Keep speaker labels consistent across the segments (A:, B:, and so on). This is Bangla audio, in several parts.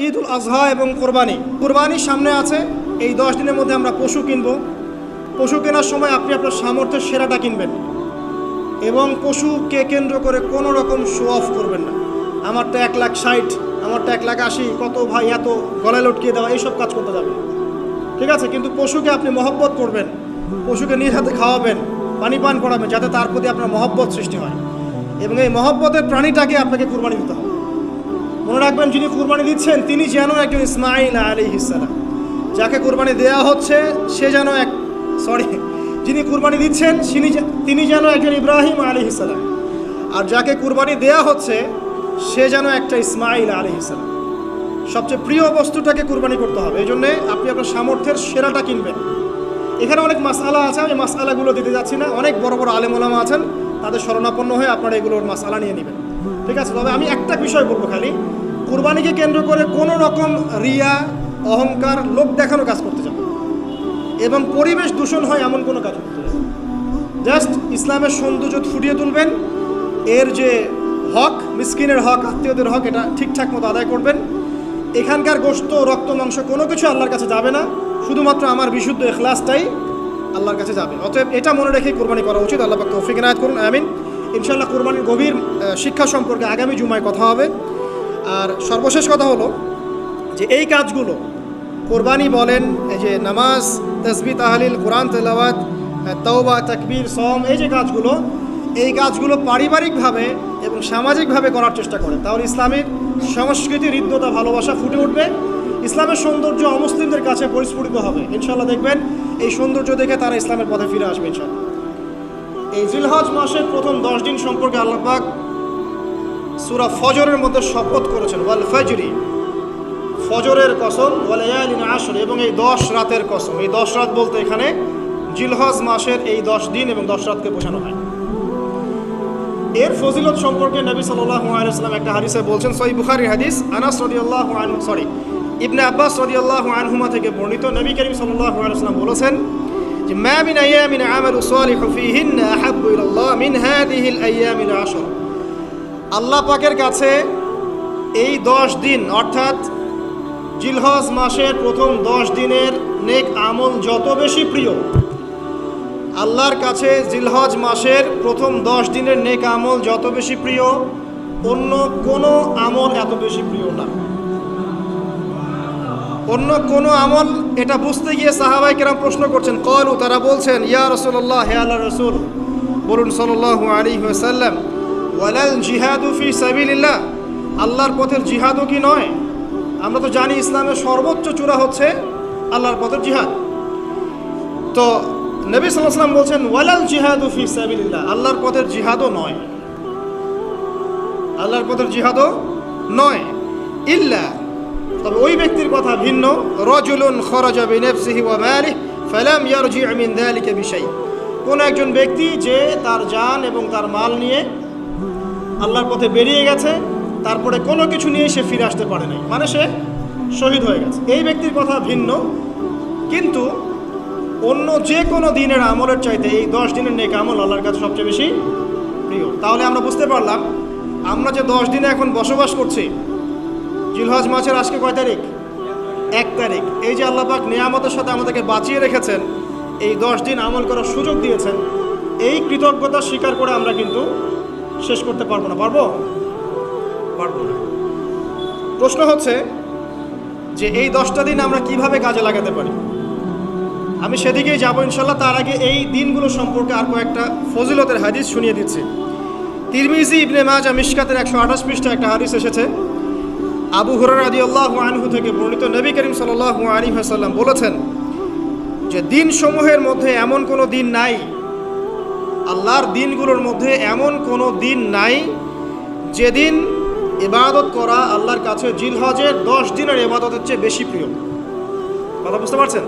A: ঈদুল আজহা এবং কোরবানি সামনে আছে। এই 10 দিনের মধ্যে আমরা পশু কিনব। পশু কেনার সময় আপনি আপনার সামর্থ্যের সেরাটা কিনবেন এবং পশুকে কেন্দ্র করে কোনো রকম শো অফ করবেন না। আমারটা 1,60,000, আমারটা 1,80,000, কত ভাই এত গলায় লটকিয়ে দেওয়া, এইসব কাজ করতে যাবেন, ঠিক আছে? কিন্তু পশুকে আপনি মহব্বত করবেন, পশুকে নিজ হাতে খাওয়াবেন, পানি পান করাবেন, যাতে তার প্রতি আপনার মহব্বত সৃষ্টি হয় এবং এই মহব্বতের প্রাণীটাকে আপনাকে কুরবানি দিতে হবে। মনে রাখবেন, যিনি কুরবানি দিচ্ছেন তিনি যেন একজন ইসমাইল আলাইহিস সালাম, যাকে কুরবানি দেওয়া হচ্ছে সে যেন যিনি কুরবানি দিচ্ছেন তিনি যেন একজন ইব্রাহিম আলাইহিস সালাম, আর যাকে কুরবানি দেওয়া হচ্ছে সে যেন একটা ইসমাইল আলাইহিস সালাম। সবচেয়ে প্রিয় বস্তুটাকে কুরবানি করতে হবে। এই জন্যে আপনি আপনার সামর্থ্যের সেরাটা কিনবেন। এখানে অনেক মাসআলা আছে, আমি মাসআলাগুলো দিতে যাচ্ছি না। অনেক বড় বড় আলেম ওলামা আছেন, তাদের শরণাপন্ন হয়ে আপনারা এগুলোর মাসআলা নিয়ে নেবেন, ঠিক আছে? তবে আমি একটা বিষয় বলবো, খালি কুরবানিকে কেন্দ্র করে কোনো রকম রিয়া, অহংকার, লোক দেখানো কাজ করতে যাবেন এবং পরিবেশ দূষণ হয় এমন কোনো কাজ করতে যাবেন। জাস্ট ইসলামের সৌন্দর্য ফুটিয়ে তুলবেন, এর যে হক, মিসকিনের হক, আত্মীয়দের হক, এটা ঠিকঠাক মতো আদায় করবেন। এখানকার গোশত, রক্ত, মাংস কোনো কিছু আল্লাহর কাছে যাবে না, শুধুমাত্র আমার বিশুদ্ধ ইখলাসটাই আল্লাহর কাছে যাবে। অতএব এটা মনে রেখেই কোরবানি করা উচিত। আল্লাহ পাক তৌফিক ইনায়াত করুন, আমিন। ইনশাআল্লাহ কোরবানির গভীর শিক্ষা সম্পর্কে আগামী জুমায় কথা হবে। আর সর্বশেষ কথা হলো যে এই কাজগুলো, কোরবানি বলেন, এই যে নামাজ, তাসবিহ, তাহলিল, কোরআন তেলাওয়াত, তাওবা, তাকবীর, সওম, এই কাজগুলো পারিবারিকভাবে এবং সামাজিকভাবে করার চেষ্টা করেন, তাহলে ইসলামের সংস্কৃতি, হৃদ্যতা, ভালোবাসা ফুটে উঠবে। ইসলামের সৌন্দর্য অমুসলিমদের কাছে পরিস্ফুটিত হবে। ইনশাআল্লাহ দেখবেন এই সৌন্দর্য দেখে তারা ইসলামের পথে ফিরে আসবে ইনশাআল্লাহ। এই জিলহজ মাসের প্রথম 10 দিন সম্পর্কে আল্লাহ পাক সূরা ফজরের মধ্যে শপথ করেছেন, ওয়াল ফাজরি, ফজরের কসম, ওয়া লায়ালিন আশর, এবং এই 10 রাতের কসম। এই 10 রাত বলতে এখানে জিলহজ মাসের এই 10 দিন এবং 10 রাতকে বোঝানো হয়। এর ফজিলত সম্পর্কে নবী সাল্লাল্লাহু আলাইহি ওয়াসাল্লাম একটা হাদিসে বলছেন, সহিহ বুখারীর হাদিস, আনাস রাদিয়াল্লাহু আনহু, ইবনে আব্বাস রাদিয়াল্লাহু আনহুমা থেকে বর্ণিত, নবী করিম সাল্লাল্লাহু আলাইহি ওয়াসাল্লাম বলেছেন যে মা মিন আইয়ামিন আমালু সালিহু ফীহিন্না আহাব্বু ইলাল্লাহ মিন হাযিহিল আইয়ামিল আশর। আল্লাহ পাকের কাছে এই 10 দিন, অর্থাৎ জিলহজ মাসের প্রথম 10 দিনের নেক আমল যত বেশি প্রিয়, আল্লাহর কাছে জিলহজ মাসের প্রথম 10 দিনের নেক আমল যত বেশি প্রিয়, অন্য কোনো আমল এত বেশি প্রিয় না। অন্য কোনো আমল, এটা বুঝতে গিয়ে সাহাবায়ে কেরাম প্রশ্ন করছেন, ক্বালু, তারা বলছেন, ইয়া রাসূলুল্লাহ, হে আল্লাহর রাসূল, বলুন সাল্লাল্লাহু আলাইহি ওয়াসাল্লাম, ওয়ালাল জিহাদু ফি সাবিলিল্লাহ, আল্লাহর পথের জিহাদও কি নয়? আমরা তো জানি ইসলামের সর্বোচ্চ চূড়া হচ্ছে আল্লাহর পথের জিহাদ। তো নবী সাল্লাল্লাহু আলাইহি ওয়াসাল্লাম বলছেন, ওয়ালাল জিহাদু ফি সাবিলিল্লাহ, আল্লাহর পথের জিহাদও নয়, আল্লাহর পথের জিহাদও নয়, ইল্লা, তবে ওই ব্যক্তির কথা ভিন্ন, রাজুলুন খারাজা বিনাফসিহি ওয়া মালিহি ফালাম ইয়ারজি' মিন যালিকা বিশাই, কোন একজন ব্যক্তি যে তার জান এবং তার মাল নিয়ে আল্লাহর পথে বেরিয়ে গেছে, তারপরে কোনো কিছু নিয়ে সে ফিরে আসতে পারে নাই, মানে সে শহীদ হয়ে গেছে, এই ব্যক্তির কথা ভিন্ন। কিন্তু অন্য যে কোনো দিনের আমলের চাইতে এই 10 দিনের নেক আমল আল্লাহর কাছে সবচেয়ে বেশি প্রিয়। তাহলে আমরা বুঝতে পারলাম, আমরা যে 10 দিনে এখন বসবাস করছি, জিলহজ মাসের আজকে কয় তারিখ? 1 তারিখ। এই যে আল্লাহ পাক নিয়ামতের সাথে আমাদেরকে বাঁচিয়ে রেখেছেন, এই 10 দিন আমল করার সুযোগ দিয়েছেন, এই কৃতজ্ঞতা স্বীকার করে আমরা কিন্তু শেষ করতে পারবো না। পারবো না। প্রশ্ন হচ্ছে যে এই 10টা দিন আমরা কিভাবে কাজে লাগাতে পারি। আমি সেদিকেই যাবো ইনশাল্লাহ। তার আগে এই দিনগুলো সম্পর্কে আর কয়েকটা ফজিলতের হাদিস শুনিয়ে দিচ্ছি। তিরমিজি, ইবনে মাজাহ, মিশকাতের 128 পৃষ্ঠা একটা হাদিস এসেছে, আবু হুরায়রা রাদিয়াল্লাহু আনহু থেকে বর্ণিত, নবী করিম সাল্লাল্লাহু আলাইহি ওয়াসাল্লাম বলেছেন যে দিনসমূহের মধ্যে এমন কোনো দিন নাই, আল্লাহর দিনগুলোর মধ্যে এমন কোনো দিন নাই যেদিন ইবাদত করা আল্লাহর কাছে জিলহজের 10 দিনের ইবাদতের চেয়ে বেশি প্রিয়। কথা বুঝতে পারছেন?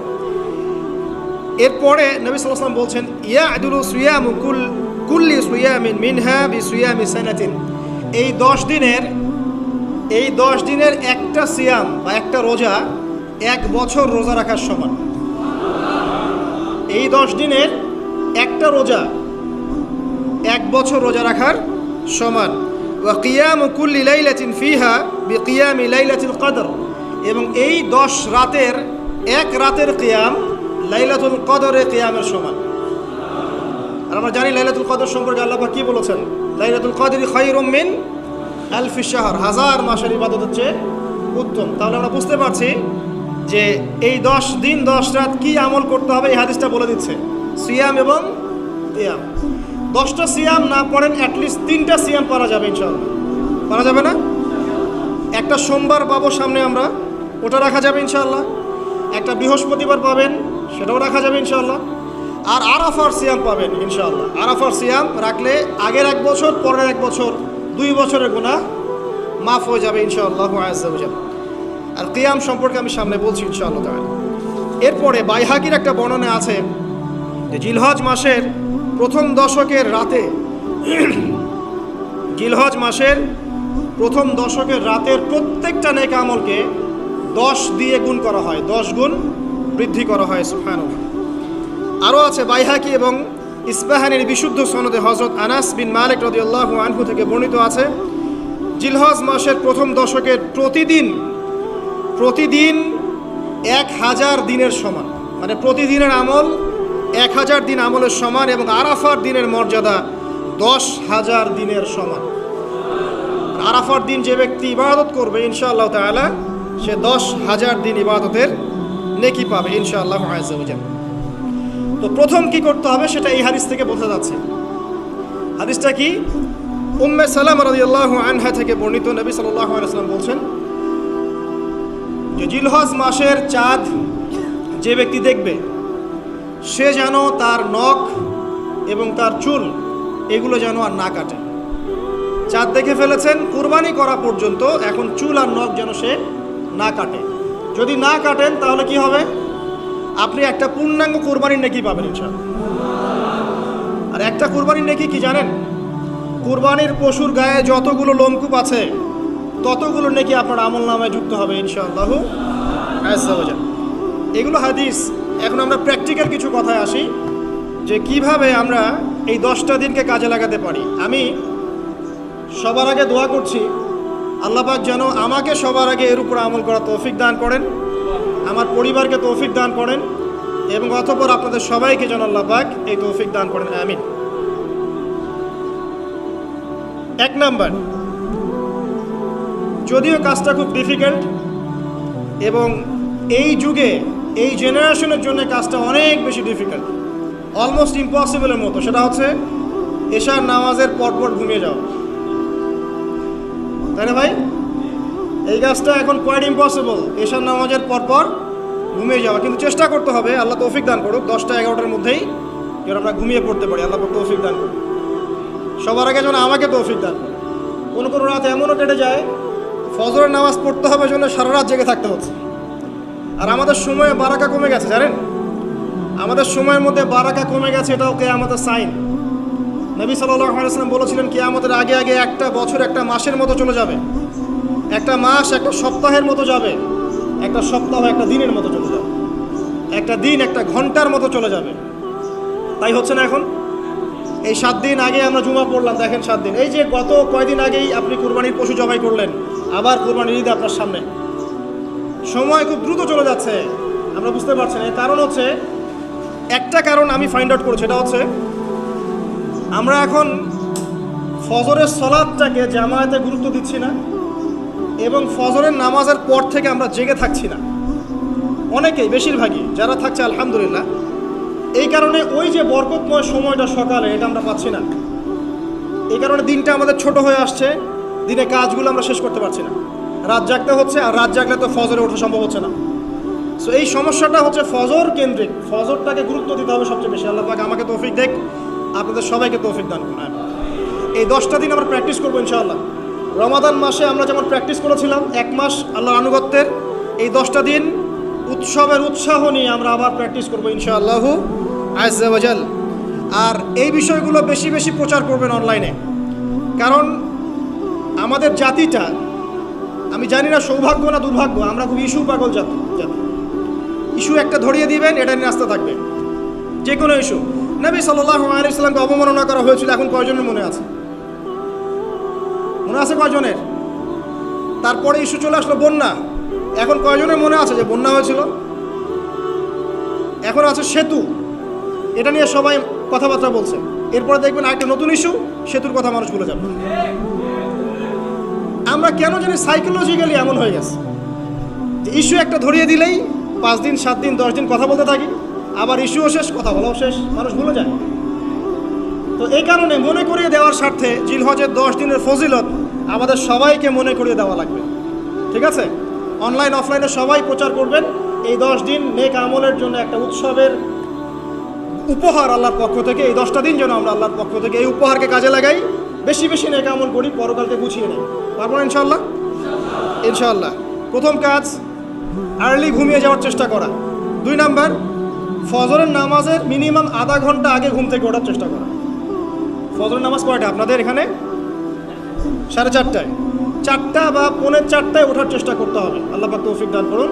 A: এরপরে নবী সাল্লাল্লাহু আলাইহি ওয়াসাল্লাম বলছেন, ইয়াদুলু সিয়ামু কুল্লি সিয়ামিন মিনহা বিসিয়ামি সানাতিন, এই 10 দিনের একটা সিয়াম বা একটা রোজা 1 বছর রোজা রাখার সমান। এই 10 দিনের একটা রোজা 1 বছর রোজা রাখার সমান। ওয়া কিয়ামু কুল্লি লাইলাতিন ফিহা বিকিয়ামি লাইলাতিল কদর, এবং এই 10 রাতের এক রাতের কিয়াম লাইলাতুল কদরে কিয়ামের সমান। আর আমরা জানি লাইলাতুল কদর সম্পর্কে আল্লাহ পাক কি বলেছেন, লাইলাতুল কদরি খায়রুম মিন আলফি শাহর, 1000 মাসের ইবাদত হচ্ছে উত্তম। তাহলে আমরা বুঝতে পারছি যে এই 10 দিন 10 রাত কি আমল করতে হবে এই হাদিসটা বলে দিচ্ছে, সিয়াম এবং কিয়াম। 10টা সিয়াম না পড়েন অ্যাটলিস্ট 3টা সিয়াম পারা যাবে ইনশাআল্লাহ। পারা যাবে না? একটা সোমবার পাবো সামনে আমরা, ওটা রাখা যাবে ইনশাআল্লাহ। একটা বৃহস্পতিবার পাবেন, সেটাও রাখা যাবে ইনশাআল্লাহ। আর আরাফার সিয়াম পাবেন ইনশাআল্লাহ। আরাফার সিয়াম রাখলে আগের 1 বছর পরের 1 বছর 2 বছরের গুনাহ মাফ হয়ে যাবে ইনশাআল্লাহ আযজা ওয়া জাল্লা। আর কিয়াম সম্পর্কে আমি সামনে বলছি ইনশাআল্লাহ তাআলা। এরপরে বাইহাকির একটা বর্ণনা আছে যে জিলহজ মাসের প্রথম দশকের রাতে, জিলহজ মাসের প্রথম দশকের রাতের প্রত্যেকটা নেক আমলকে 10 দিয়ে গুণ করা হয়, 10 গুণ বৃদ্ধি করা হয়। সুবহানাল্লাহ। আরও আছে বাইহাকি এবং ইসবাহানির বিশুদ্ধ সনদে হযরত আনাস বিন মালিক রাদিয়াল্লাহু আনহু থেকে বর্ণিত আছে, জিলহজ মাসের প্রথম দশকের প্রতিদিন 1000 দিনের সমান, মানে প্রতিদিনের আমল 1000 দিন আমলের সমান, এবং আরাফার দিনের মর্যাদা 10,000 দিনের সমান। আরাফার দিন যে ব্যক্তি ইবাদত করবে ইনশাআল্লাহ তাআলা সে 10,000 দিন ইবাদতের নেকি পাবে ইনশাআল্লাহ আযজা ওয়া জাল্লা। তো প্রথম কি করতে হবে সেটা এই হাদিস থেকে বোঝা যাচ্ছে। হাদিসটা কি? উম্মে সালামা রাদিয়াল্লাহু আনহা থেকে বর্ণিত, নবী সাল্লাল্লাহু আলাইহি ওয়াসাল্লাম বলছেন যে জিলহজ মাসের চাঁদ যে ব্যক্তি দেখবে সে যেন তার নখ এবং তার চুল এগুলো যেন আর না কাটে। চাঁদ দেখে ফেলেছেন, কুরবানি করা পর্যন্ত এখন চুল আর নখ যেন সে না কাটে। যদি না কাটেন তাহলে কি হবে? আপনি একটা পূর্ণাঙ্গ কুরবানির নেকি পাবেন ইনশাআল্লাহ। আর একটা কুরবানির নেকি কি জানেন? কুরবানির পশুর গায়ে যতগুলো লোমকূপ আছে ততগুলো নেকি আপনার আমল নামায় যুক্ত হবে ইনশাআল্লাহ আযজা ওয়া জাল্লা। এগুলো হাদিস। এখন আমরা প্র্যাকটিক্যাল কিছু কথায় আসি যে কিভাবে আমরা এই 10টা দিনকে কাজে লাগাতে পারি। আমি সবার আগে দোয়া করছি আল্লাহ পাক যেন আমাকে সবার আগে এর উপর আমল করা তৌফিক দান করেন, আমার পরিবারকে তৌফিক দান করেন, এবং অতঃপর আপনাদের সবাইকে যেন আল্লাহ পাক এই তৌফিক দান করেন, আমিন। 1 নাম্বার, যদিও কাজটা খুব ডিফিকাল্ট এবং এই যুগে এই জেনারেশনের জন্য কাজটা অনেক বেশি ডিফিকাল্ট, অলমোস্ট ইম্পসিবলের মতো, সেটা হচ্ছে এশার নামাজের পরপর ঘুমিয়ে যাওয়া। তাই না ভাই? এই কাজটা এখন কোয়াইট ইম্পসিবল, এশার নামাজের পরপর ঘুমিয়ে যাওয়া। কিন্তু চেষ্টা করতে হবে, আল্লাহ তৌফিক দান করুক, 10টা 11টার মধ্যেই যেন আমরা ঘুমিয়ে পড়তে পারি। আল্লাহ তৌফিক দান করুক, সবার আগে যেন আমাকে তৌফিক দান করুক। কোনো কোনো রাত এমনও কেটে যায় ফজরের নামাজ পড়তে হবে জন্য সারা রাত জেগে থাকতে হচ্ছে। আর আমাদের সময়ে বারাকা কমে গেছে, জানেন? আমাদের সময়ের মধ্যে বারাকা কমে গেছে, এটাও কিয়ামতের সাইন। নবী সাল্লাল্লাহু আলাইহি ওয়াসাল্লাম বলেছিলেন কিয়ামতের আগে আগে একটা বছর একটা মাসের মতো চলে যাবে, একটা মাস একটা সপ্তাহের মতো যাবে, একটা সপ্তাহ একটা দিনের মতো চলে যাবে, একটা দিন একটা ঘন্টার মতো চলে যাবে। তাই হচ্ছে না এখন? এই 7 দিন আগে আমরা জুমা পড়লাম, দেখেন 7 দিন। এই যে গত কয়দিন আগেই আপনি কুরবানির পশু জবাই করলেন, আবার কুরবানির ঈদ আপনার সামনে। সময় খুব দ্রুত চলে যাচ্ছে, আমরা বুঝতে পারছি না। এর কারণ হচ্ছে, একটা কারণ আমি ফাইন্ড আউট করেছি, সেটা হচ্ছে আমরা এখন ফজরের সালাতটাকে জামায়াতে গুরুত্ব দিচ্ছি না, এবং ফজরের নামাজের পর থেকে আমরা জেগে থাকছি না। অনেকেই, বেশিরভাগই যারা থাকছে আলহামদুলিল্লাহ। এই কারণে ওই যে বরকতময় সময়টা সকালে, এটা আমরা পাচ্ছি না। এই কারণে দিনটা আমাদের ছোট হয়ে আসছে, দিনে কাজগুলো আমরা শেষ করতে পারছি না, রাত জাগতে হচ্ছে। আর রাত জাগলে তো ফজরে ওঠা সম্ভব হচ্ছে না। সো এই সমস্যাটা হচ্ছে ফজর কেন্দ্রিক, ফজরটাকে গুরুত্ব দিতে হবে সবচেয়ে বেশি। আল্লাহ পাক আমাকে তৌফিক দেখ, আপনাদের সবাইকে তৌফিক দান করুন। এই 10টা দিন আমরা প্র্যাকটিস করবো ইনশাআল্লাহ। রমাদান মাসে আমরা যেমন প্র্যাকটিস করেছিলাম 1 মাস আল্লাহর আনুগত্যের, এই 10টা দিন উৎসবের উৎসাহ নিয়ে আমরা আবার প্র্যাকটিস করবো ইনশাআল্লাহ আযজা ওয়া জাল। আর এই বিষয়গুলো বেশি বেশি প্রচার করবেন অনলাইনে, কারণ আমাদের জাতিটা, আমি জানি না সৌভাগ্য না দুর্ভাগ্য, আমরা খুব ইস্যু পাগল জাতি। ইস্যু একটা ধরিয়ে দিবেন, এটা নিয়ে আসতে থাকবে, যে কোনো ইস্যু। নবী সাল্লাল্লাহু আলাইহি ওয়াসাল্লামকে অবমাননা করা হয়েছিল, এখন কয়জনের মনে আছে? মনে আছে কয়জনের? তারপরে ইস্যু চলে আসলো বন্যা, এখন কয়জনের মনে আছে যে বন্যা হয়েছিল? এখন আছে সেতু, এটা নিয়ে সবাই কথাবার্তা বলছে। এরপরে দেখবেন আরেকটা নতুন ইস্যু, সেতুর কথা মানুষ ভুলে যাবে। আমরা কেন জানি সাইকোলজিক্যালি এমন হয়ে গেছে যে ইস্যু একটা ধরিয়ে দিলেই 5 দিন 7 দিন 10 দিন কথা বলতে থাকি, আবার ইস্যুও শেষ, কথা বলাও শেষ, মানুষ ভুলে যায়। তো এই কারণে মনে করিয়ে দেওয়ার স্বার্থে জিলহজের 10 দিনের ফজিলত আমাদের সবাইকে মনে করিয়ে দেওয়া লাগবে, ঠিক আছে? অনলাইন অফলাইনে সবাই প্রচার করবেন। এই 10 দিন নেক আমলের জন্য একটা উৎসবের উপহার আল্লাহর পক্ষ থেকে। এই 10টা দিন যেন আমরা আল্লাহর পক্ষ থেকে এই উপহারকে কাজে লাগাই, বেশি বেশি নেক আমল করি, পরকালকে গুছিয়ে নেই। পারবো না ইনশাআল্লাহ? ইনশাআল্লাহ। প্রথম কাজ, আর্লি ঘুমিয়ে যাওয়ার চেষ্টা করা। 2 নাম্বার, ফজরের নামাজের মিনিমাম আধা ঘন্টা আগে ঘুম থেকে ওঠার চেষ্টা করা। ফজরের নামাজ কয়টা আপনাদের এখানে? 4:30টায়। 4টা বা 4:45টায় ওঠার চেষ্টা করতে হবে। আল্লাহ পাক তৌফিক দান করুন।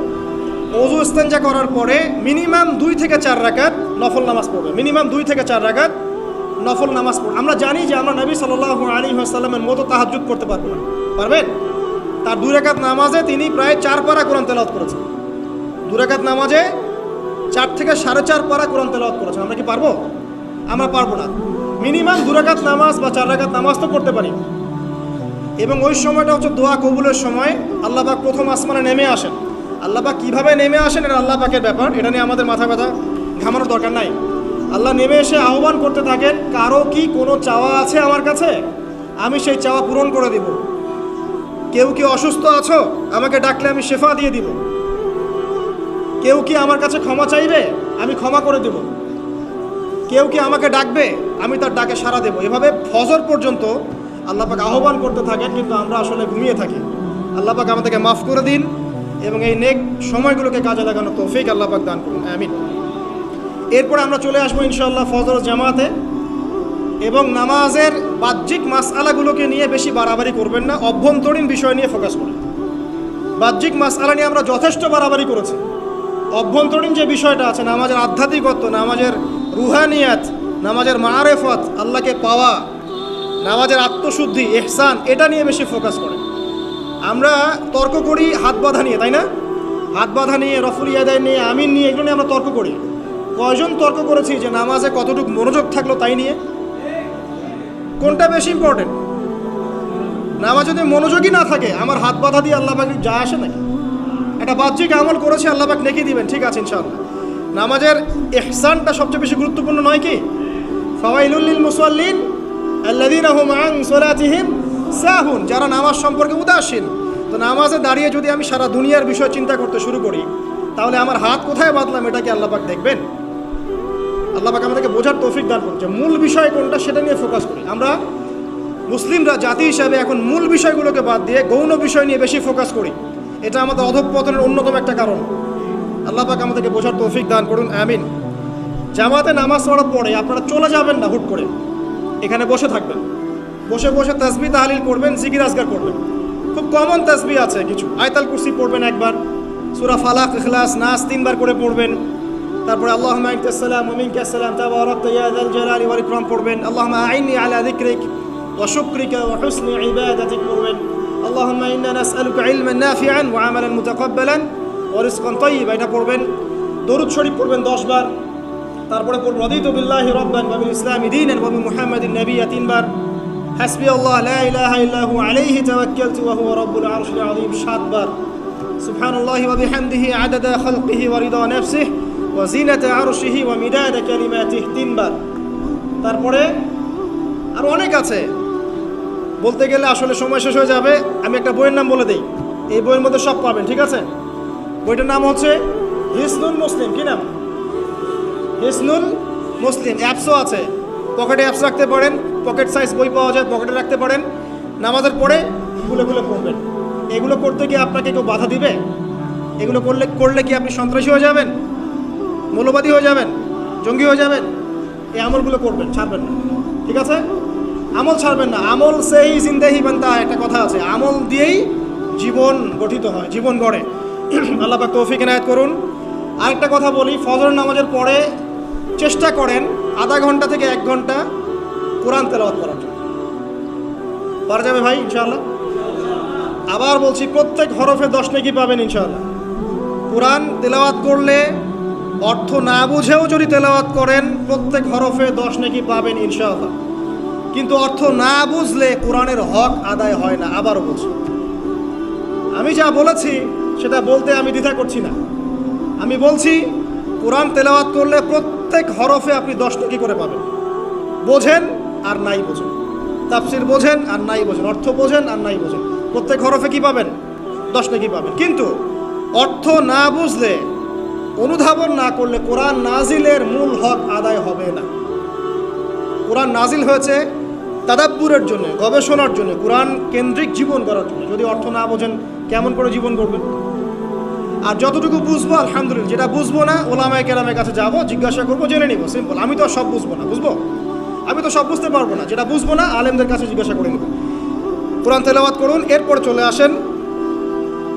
A: ওযু ইস্তেনজা করার পরে মিনিমাম 2 থেকে 4 রাকাত নফল নামাজ পড়বে। মিনিমাম 2 থেকে 4 রাকাত নফল নামাজ পড়বে। আমরা জানি যে আমরা নবী সাল্লাল্লাহু আলাইহি ওয়াসাল্লামের মতো তাহাজ্জুদ করতে পারবো না। পারবেন? তার 2 রাকাত নামাজে তিনি প্রায় 4 পারা কোরআন তেলাওয়াত করেছেন। 2 রাকাত নামাজে 4 থেকে 4.5 পারা কোরআন তেলাওয়াত করেছেন। আমরা কি পারবো? আমরা পারবো না। মিনিমাম 2 রাকাত নামাজ বা 4 রাকাত নামাজ তো করতে পারি। এবং ওই সময়টা হচ্ছে দোয়া কবুলের সময়। আল্লাহ পাক প্রথম আসমানে নেমে আসেন। আল্লাহ পাক কীভাবে নেমে আসেন এটা আল্লাহ পাকের ব্যাপার, এটা নিয়ে আমাদের মাথা ব্যথা ঘামানোর দরকার নাই। আল্লাহ নেমে এসে আহ্বান করতে থাকেন, কারো কি কোনো চাওয়া আছে আমার কাছে? আমি সেই চাওয়া পূরণ করে দিব। কেউ কি অসুস্থ আছো? আমাকে ডাকলে আমি শেফা দিয়ে দিব। কেউ কি আমার কাছে ক্ষমা চাইবে? আমি ক্ষমা করে দেব। কেউ কি আমাকে ডাকবে? আমি তার ডাকে সাড়া দেব। এভাবে ফজর পর্যন্ত আল্লাহ পাক আহ্বান করতে থাকেন, কিন্তু আমরা আসলে ঘুমিয়ে থাকি। আল্লাহ পাক আমাদেরকে মাফ করে দিন এবং এই নেক সময়গুলোকে কাজে লাগানো তৌফিক আল্লাহ পাক দান করুন, আমিন। এরপরে আমরা চলে আসবো ইনশাআল্লাহ ফজর জামাতে। এবং নামাজের বাহ্যিক মাসআলাগুলোকে নিয়ে বেশি বাড়াবাড়ি করবেন না, অভ্যন্তরীণ বিষয় নিয়ে ফোকাস করুন। বাহ্যিক মাসআলা নিয়ে আমরা যথেষ্ট বাড়াবাড়ি করেছি। অভ্যন্তরীণ যে বিষয়টা আছে, নামাজের আধ্যাত্মিকত্ব, নামাজের রুহানিয়াত, নামাজের মাআরিফাত, আল্লাহকে পাওয়া, নামাজের আত্মশুদ্ধি, ইহসান, এটা নিয়ে বেশি ফোকাস করে। আমরা তর্ক করি হাত বাঁধা নিয়ে, তাই না? হাত বাঁধা নিয়ে, রফুল ইয়াদাইন নিয়ে, আমিন নিয়ে, এগুলো নিয়ে আমরা তর্ক করি। কয়জন তর্ক করেছি যে নামাজে কতটুকু মনোযোগ থাকলো তাই নিয়ে? কোনটা বেশি ইম্পর্টেন্ট? নামাজ যদি মনোযোগই না থাকে, আমার হাত বাঁধা দিয়ে আল্লাহ পাক যা আসে নাকি? একটা বাহ্যিক আমল করেছে, আল্লাহ পাক নেকি দিবেন, ঠিক আছে ইনশাআল্লাহ। নামাজের ইহসানটা সবচেয়ে বেশি গুরুত্বপূর্ণ নয় কি? ফাওয়াইলুল লিল মুসাল্লিন আল্লাযীনা হুম আন সালাতিহিম সাহুন। যারা নামাজ সম্পর্কে উদাসীন। তো নামাজে দাঁড়িয়ে যদি আমি সারা দুনিয়ার বিষয় চিন্তা করতে শুরু করি, তাহলে আমার হাত কোথায় বাঁধলাম এটা কি আল্লাহ পাক দেখবেন? আল্লাহ পাক আমাদেরকে বোঝার তৌফিক দান করুন যে মূল বিষয় কোনটা সেটা নিয়ে ফোকাস করি। আমরা মুসলিমরা জাতি হিসাবে এখন মূল বিষয়গুলোকে বাদ দিয়ে গৌণ বিষয় নিয়ে বেশি ফোকাস করি। এটা আমাদের অধঃপতনের অন্যতম একটা কারণ। আল্লাহ পাক আমাদেরকে বোঝার তৌফিক দান করুন, আমিন। জামাতে নামাজ পড়ার পরে আপনারা চলে যাবেন না হুট করে, এখানে বসে থাকবেন। বসে বসে তাসবিহ তাহলিল করবেন, জিকির আজকার করবেন। খুব কমন তাসবিহ আছে কিছু। আয়াতুল কুরসি পড়বেন একবার, সূরা ফালাক, ইখলাস, নাস 3 বার করে পড়বেন। তারপরে আল্লাহুম্মা আনতাস সালাম ওয়া মিনকাস সালাম তাবারাকতা ইয়া যাল জালালি ওয়াল ইকরাম পড়বেন। আল্লাহুম্মা আইন্নি আলা যিকরিক ওয়া শুকরিকা ওয়া হুসনি ইবাদাতিক পড়বেন। আল্লাহুম্মা ইন্না নাসআলুকা ইলমান নাফিআন ওয়া আমালান মুতাকাব্বালান ওয়া রিজকান তাইয়্যিবা, এটা পড়বেন। দরুদ শরীফ পড়বেন 10 বার। তারপরে পড়বেন রাদিতু বিল্লাহি রাব্বান ওয়া বিল ইসলামি দীনান ওয়া বি মুহাম্মাদিন নাবিয়্যা 3 বার। হাসবি আল্লাহ লা ইলাহা ইল্লা হু আলাইহি তাওয়াক্কালতু ওয়া হুয়া রাব্বুল আরশিল আযীম 7 বার। সুবহানাল্লাহি ওয়া বিহামদিহি আদাদা খালকিহি ওয়া রিদা নাফসিহি ওয়া জিনাতা আরশিহি ওয়া মিদাদা কালিমাতিহি 3 বার। তারপরে আর অনেক আছে, বলতে গেলে আসলে সময় শেষ হয়ে যাবে। আমি একটা বইয়ের নাম বলে দেই, এই বইয়ের মধ্যে সব পাবেন, ঠিক আছে? বইটার নাম হচ্ছে হিসনুল মুসলিম। কি নাম? হিসনুল মুসলিম। অ্যাপসও আছে, পকেটে অ্যাপস রাখতে পারেন, পকেট সাইজ বই পাওয়া যায়, পকেটে রাখতে পারেন। নামাজের পরে খুলে খুলে পড়বেন। এগুলো করতে গিয়ে আপনাকে কেউ বাধা দিবে? এগুলো করলে কি আপনি সন্ত্রাসী হয়ে যাবেন, মৌলবাদী হয়ে যাবেন, জঙ্গি হয়ে যাবেন? এই আমলগুলো করবেন, ছাড়বেন না, ঠিক আছে? আমল ছাড়বেন না। আমল সেই জিন্দেহি বানতা, একটা কথা আছে, আমল দিয়েই জীবন গঠিত হয়, জীবন গড়ে। আল্লাহ পাক তৌফিক ইনায়াত করুন। আরেকটা কথা বলি, ফজর নামাজের পরে চেষ্টা করেন আধা ঘন্টা থেকে 1 ঘন্টা কোরআন তেলাওয়াত করার জন্য। পারা যাবে ভাই ইনশাআল্লাহ? আবার বলছি, প্রত্যেক হরফে 10 নেকি পাবেন ইনশাআল্লাহ। কোরআন তেলাওয়াত করলে অর্থ না বুঝেও যদি তেলাওয়াত করেন প্রত্যেক হরফে 10 নেকি পাবেন ইনশাআল্লাহ। কিন্তু অর্থ না বুঝলে কোরআনের হক আদায় হয় না। আবারও বলছি, আমি যা বলেছি সেটা বলতে আমি দ্বিধা করছি না। আমি বলছি কোরআন তেলাওয়াত করলে প্রত্যেক হরফে আপনি 10 নেকি করে পাবেন। বোঝেন আর নাই বোঝেন, তাফসির বোঝেন আর নাই বোঝেন, অর্থ বোঝেন আর নাই বোঝেন, প্রত্যেক হরফে কি পাবেন? 10 নেকি পাবেন। কিন্তু অর্থ না বুঝলে, অনুধাবন না করলে কোরআন নাজিলের মূল হক আদায় হবে না। কোরআন নাজিল হয়েছে তাদাব্বুরের জন্য, গবেষণার জন্য, কোরআন কেন্দ্রিক জীবন করার জন্য। যদি অর্থ না বোঝেন কেমন করে জীবন করবেন? আর যতটুকু বুঝবো আলহামদুলিল্লাহ, যেটা বুঝবো না ওলামায়ে কেরামের কাছে যাবো, জিজ্ঞাসা করবো, জেনে নিব। সিম্পল। আমি তো সব বুঝবো না, বুঝবো? আমি তো সব বুঝতে পারবো না। যেটা বুঝবো না আলেমদের কাছে জিজ্ঞাসা করে নেব। কোরআন তেলাওয়াত করুন। এরপর চলে আসেন,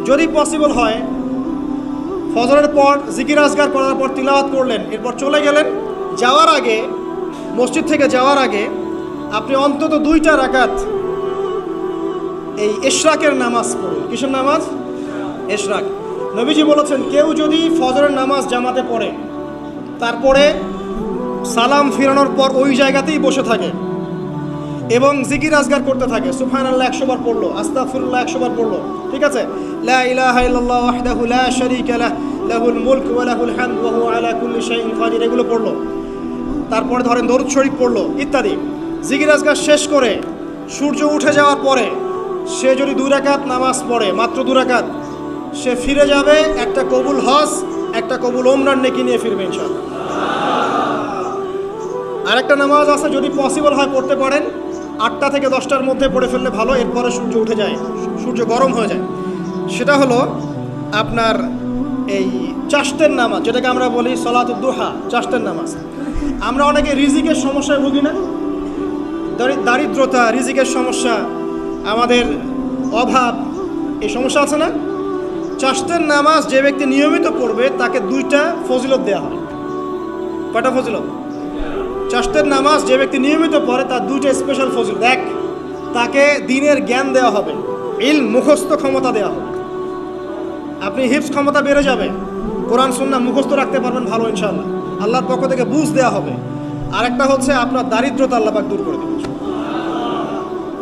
A: যদি পসিবল হয় ফজরের পর জিকির আজকার করার পর তিলাওয়াত করলেন, এরপর চলে গেলেন, যাওয়ার আগে, মসজিদ থেকে যাওয়ার আগে আপনি অন্তত 2টা রাকাত এই ইশরাকের নামাজ পড়ুন। কিসের নামাজ? ইশরাক। নবীজি বলেছেন, কেউ যদি ফজরের নামাজ জামাতে পড়ে তারপরে সালাম ফিরানোর পর ওই জায়গাতেই বসে থাকে এবং জিকির আজগার করতে থাকে, সুবহানাল্লাহ 100 বার পড়লো, আস্তাগফিরুল্লাহ 100 বার পড়লো, ঠিক আছে, লা ইলাহা ইল্লাল্লাহ ওয়াহদাহু লা শারীকা লাহ লাহুল মুলক ওয়া লাহুল হামদ ওয়া হুয়া আলা কুল্লি শাইইন কাদির, এগুলো পড়লো, তারপরে ধরেন দরুদ শরীফ পড়লো ইত্যাদি। জিকির আজগার শেষ করে সূর্য উঠে যাওয়ার পরে সে যদি 2 রাকাত নামাজ পড়ে, মাত্র 2 রাকাত, সে ফিরে যাবে একটা কবুল হজ, একটা কবুল ওমরার নেকি নিয়ে ফিরবে ইনশাআল্লাহ। আরেকটা নামাজ আছে, যদি পসিবল হয় পড়তে পারেন, 8টা থেকে 10টার মধ্যে পড়ে ফেললে ভালো, এরপরে সূর্য উঠে যায়, সূর্য গরম হয়ে যায়। সেটা হলো আপনার এই চাশতের নামাজ, যেটাকে আমরা বলি সলাতুদ দুহা, চাশতের নামাজ। আমরা অনেকে রিজিকের সমস্যায় ভুগি না? দারিদ্রতা, রিজিকের সমস্যা, আমাদের অভাব, এই সমস্যা আছে না? চাশতের নামাজ যে ব্যক্তি নিয়মিত পড়বে তাকে 2টা ফজিলত দেওয়া হয়। কয়টা ফজিলত? চাশতের নামাজ যে ব্যক্তি নিয়মিত পড়ে তার 2টা স্পেশাল ফজিলত। এক, তাকে দ্বীনের জ্ঞান দেওয়া হবে, ইলম মুখস্থ ক্ষমতা দেওয়া হবে, আপনি হিফজ ক্ষমতা বেড়ে যাবে, কোরআন সুন্নাহ মুখস্থ রাখতে পারবেন ভালো ইনশাআল্লাহ, আল্লাহর পক্ষ থেকে বুঝ দেওয়া হবে। আরেকটা হচ্ছে আপনার দারিদ্রতা আল্লাহ পাক দূর করে দেবেন।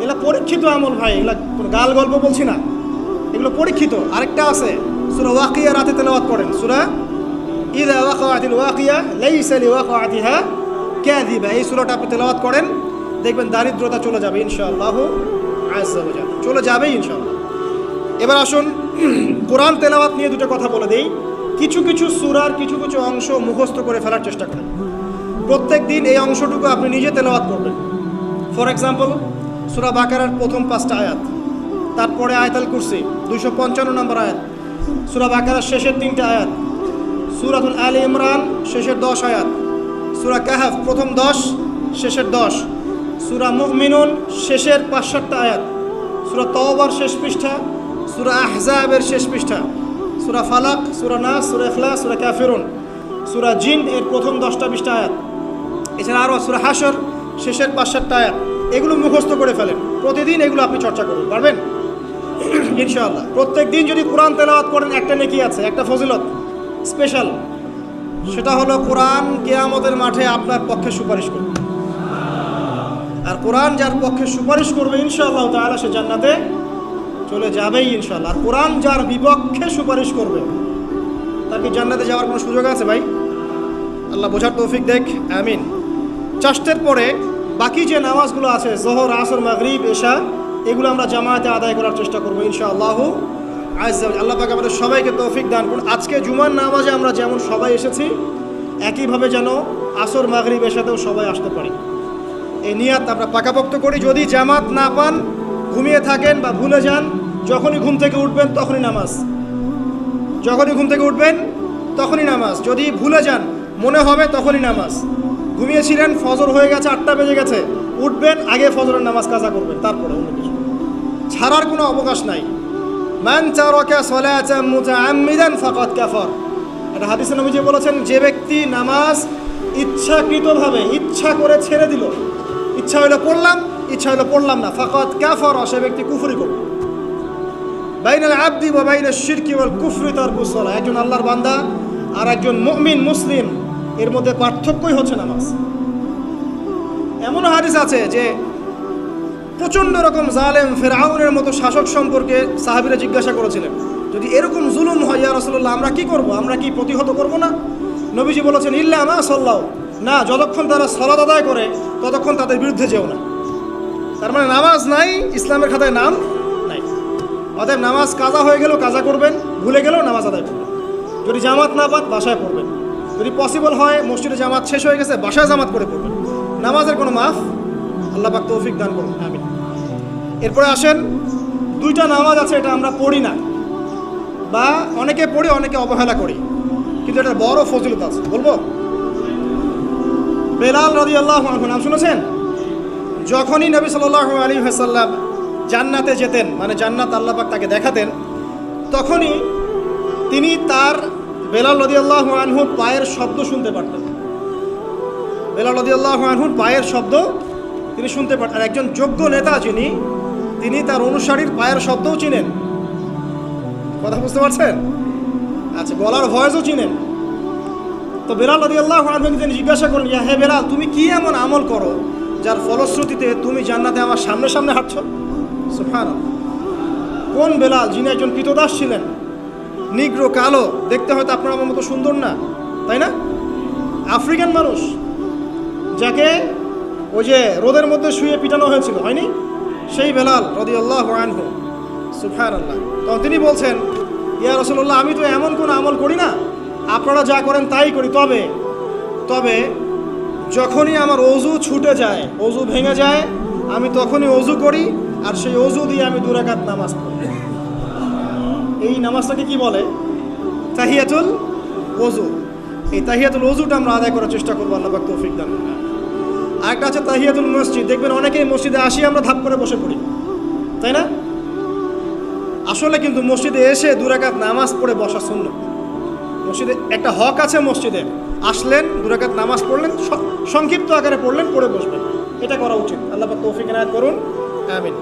A: এগুলো পরীক্ষিত আমল ভাই, এগুলো কোনো গাল গল্প বলছি না, এগুলো পরীক্ষিত। আরেকটা আছে, সূরা ওয়াকিয়া রাতে তেলাওয়াত করেন, সূরা ইযা ওয়াকাআতিল ওয়াকিয়া লাইসা লিওয়াকাআতিহা কাযিবা, এই সূরাটা আপনি তেলাওয়াত করেন, দেখবেন দারিদ্রতা চলে যাবে ইনশাআল্লাহ আযজা ওয়া জাল্লা, চলে যাবেই ইনশাআল্লাহ। এবার আসুন কোরআন তেলাওয়াত নিয়ে 2টা কথা বলে দেই। কিছু কিছু সূরার কিছু কিছু অংশ মুখস্থ করে ফেলার চেষ্টা করেন। প্রত্যেক দিন এই অংশটুকু আপনি নিজে তেলাওয়াত করবেন। ফর এক্সাম্পল, সূরা বাকারার প্রথম 5টা আয়াত, তারপরে আয়াতুল কুরসি 255 নম্বর আয়াত, সূরা বাকারার শেষের 3টা আয়াত, সূরাতুল আলী ইমরান শেষের 10 আয়াত, সূরা কাহফ প্রথম 10 শেষের 10, সূরা মুমিনুন শেষের 5-7টা আয়াত, সূরা তাওবার শেষ পৃষ্ঠা, সূরা আহজাবের শেষ পৃষ্ঠা, সূরা ফালাক, সূরা নাস, সূরা ইখলাস, সূরা কাফিরুন, সূরা জিন এর প্রথম 10টা-20টা আয়াত, এছাড়া আরও সূরা হাশর শেষের 5-7টা আয়াত। এগুলো মুখস্থ করে ফেলেন, প্রতিদিন এগুলো আপনি চর্চা করুন, পারবেন ইনশাআল্লাহ। প্রত্যেক দিন যদি কোরআন তেলাওয়াত করেন একটা নেকি আছে, একটা ফজিলত স্পেশাল, সেটা হলো কোরআন কিয়ামতের মাঠে আপনার পক্ষে সুপারিশ করবে। আর কোরআন যার পক্ষে সুপারিশ করবে ইনশাআল্লাহ তাআলা সে জান্নাতে চলে যাবেই ইনশাআল্লাহ। আর কোরআন যার বিপক্ষে সুপারিশ করবে তার কি জান্নাতে যাওয়ার কোনো সুযোগ আছে ভাই? আল্লাহ বোঝার তৌফিক দেখ, আমিন। চাশতের পরে বাকি যে নামাজগুলো আছে, যোহর, আসর, মাগরিব, এশা, এগুলো আমরা জামাতে আদায় করার চেষ্টা করবো ইনশাআল্লাহ আযজা ওয়া জাল্লা। আল্লাহ পাক আমাদের সবাইকে তৌফিক দান করুন। আজকে জুমার নামাজে আমরা যেমন সবাই এসেছি, একইভাবে যেন আসর, মাগরিব, এশাতেও সবাই আসতে পারি, এই নিয়াত আমরা পাকাপোক্ত করি। যদি জামাত না পান, ঘুমিয়ে থাকেন বা ভুলে যান, যখনই ঘুম থেকে উঠবেন তখনই নামাজ, যখনই ঘুম থেকে উঠবেন তখনই নামাজ। যদি ভুলে যান, মনে হবে তখনই নামাজ। ঘুমিয়েছিলেন, ফজর হয়ে গেছে, 8টা বেজে গেছে, উঠবেন, আগে ফজরের নামাজ কাজা করবেন, তারপরে অন্য কিছু ছাড়ার কোনো অবকাশ নাই। মান তারাকা সালাতান মুতাআম্মিদান ফাকাদ কাফার, এটা হাদিসে নবীজি বলেছেন, যে ব্যক্তি নামাজ ইচ্ছাকৃতভাবে ইচ্ছা করে ছেড়ে দিল, ইচ্ছা হইলো পড়লাম, ইচ্ছা হইলো পড়লাম না, ফাকাদ কাফার, সে ব্যক্তি কুফরি করবে। বাইনাল আবদি ওয়া বাইনাশ শিরকি ওয়াল কুফরি তারকুস সালাহ। একজন আল্লাহর বান্দা আর একজন মুমিন মুসলিম, এর মধ্যে পার্থক্যই হচ্ছে নামাজ। এমন হাদিস আছে যে প্রচণ্ড রকম জালেম ফেরাউনের মতো শাসক সম্পর্কে সাহাবীরা জিজ্ঞাসা করেছিলেন, যদি এরকম জুলুম হয় ইয়া রাসূলুল্লাহ, আমরা কি করব? আমরা কি প্রতিহত করব না? নবীজি বলেছেন, ইল্লা মা সাল্লাও, না, যতক্ষণ তারা সালাত আদায় করে ততক্ষণ তাদের বিরুদ্ধে যেও না। তার মানে নামাজ নাই, ইসলামের খাতায় নাম নাই। অতএব নামাজ কাজা হয়ে গেলেও কাজা করবেন, ভুলে গেলেও নামাজ আদায় করবেন। যদি জামাত না পান বাসায় পড়বেন, যদি পসিবল হয় মসজিদে জামাত শেষ হয়ে গেছে বাসায় জামাত করে পড়বেন। নামাজের কোনো মাফ আল্লাহ পাক তৌফিক দান করুন, আমিন। এরপরে আসেন, দুইটা নামাজ আছে, এটা আমরা পড়ি না, বা অনেকে পড়ি অনেকে অবহেলা করি, কিন্তু এটার বড় ফজিলত আছে। বলবো, বেলাল রাদিয়াল্লাহু আনহু নাম শুনেছেন? যখনই নবী সাল্লাল্লাহু আলাইহি ওয়াসাল্লাম জান্নাতে যেতেন, মানে জান্নাত আল্লাহ পাক তাকে দেখাতেন, তখনই তিনি তার বেলাল রাদিয়াল্লাহু আনহুর পায়ের শব্দ শুনতে পারতেন। বেলাল রাদিয়াল্লাহু আনহুর পায়ের শব্দ তিনি শুনতে পারতেন। আর একজন যোগ্য নেতা যিনি, তিনি তার অনুসারীর পায়ের শব্দও চিনেন। কথা বুঝতে পারছেন? আচ্ছা, গলার ভয়েসও চিনেন। তো বেলাল রাদিয়াল্লাহু আনহুকে তিনি জিজ্ঞাসা করলেন, ইয়া হে বেলাল, তুমি কি এমন আমল করো যার ফলশ্রুতিতে তুমি জান্নাতে আমার সামনে সামনে হাঁটছো? সুবহানাল্লাহ। কোন বেলাল? যিনি একজন কৃতদাস ছিলেন, নিগ্রো, কালো, দেখতে হয়তো আপনার আমার মতো সুন্দর না, তাই না? আফ্রিকান মানুষ, যাকে ওই যে রোদের মধ্যে শুয়ে পিটানো হয়েছিল, হয়নি? সেই বেলাল রাদিয়াল্লাহু আনহু, সুবহানাল্লাহ। তো তিনি বলছেন, ইয়া রাসূলুল্লাহ, আমি তো এমন কোনো আমল করি না, আপনারা যা করেন তাই করি, তবে যখনই আমার অজু ছুটে যায়, অজু ভেঙে যায়, আমি তখনই অজু করি, আর সেই অজু দিয়ে আমি 2 রাকাত নামাজ পড়ি। এই নামাজটাকে কি বলে? তাহিয়াতুল ওযু। এই তাহিয়াতুল ওযুটা আমরা আদায় করার চেষ্টা করবো, আল্লাহ পাক তৌফিক দান করুন। আরেকটা আছে তাহিয়াতুল মসজিদ। দেখবেন অনেকেই মসজিদে আসি আমরা ধাপ করে বসে পড়ি, তাই না? আসলে কিন্তু মসজিদে এসে 2 রাকাত নামাজ পড়ে বসা সুন্নাত। মসজিদে একটা হক আছে, মসজিদে আসলেন 2 রাকাত নামাজ পড়লেন, সংক্ষিপ্ত আকারে পড়লেন, পড়ে বসবেন, এটা করা উচিত। আল্লাহ পাক তৌফিক এনায়েত করুন, আমিন।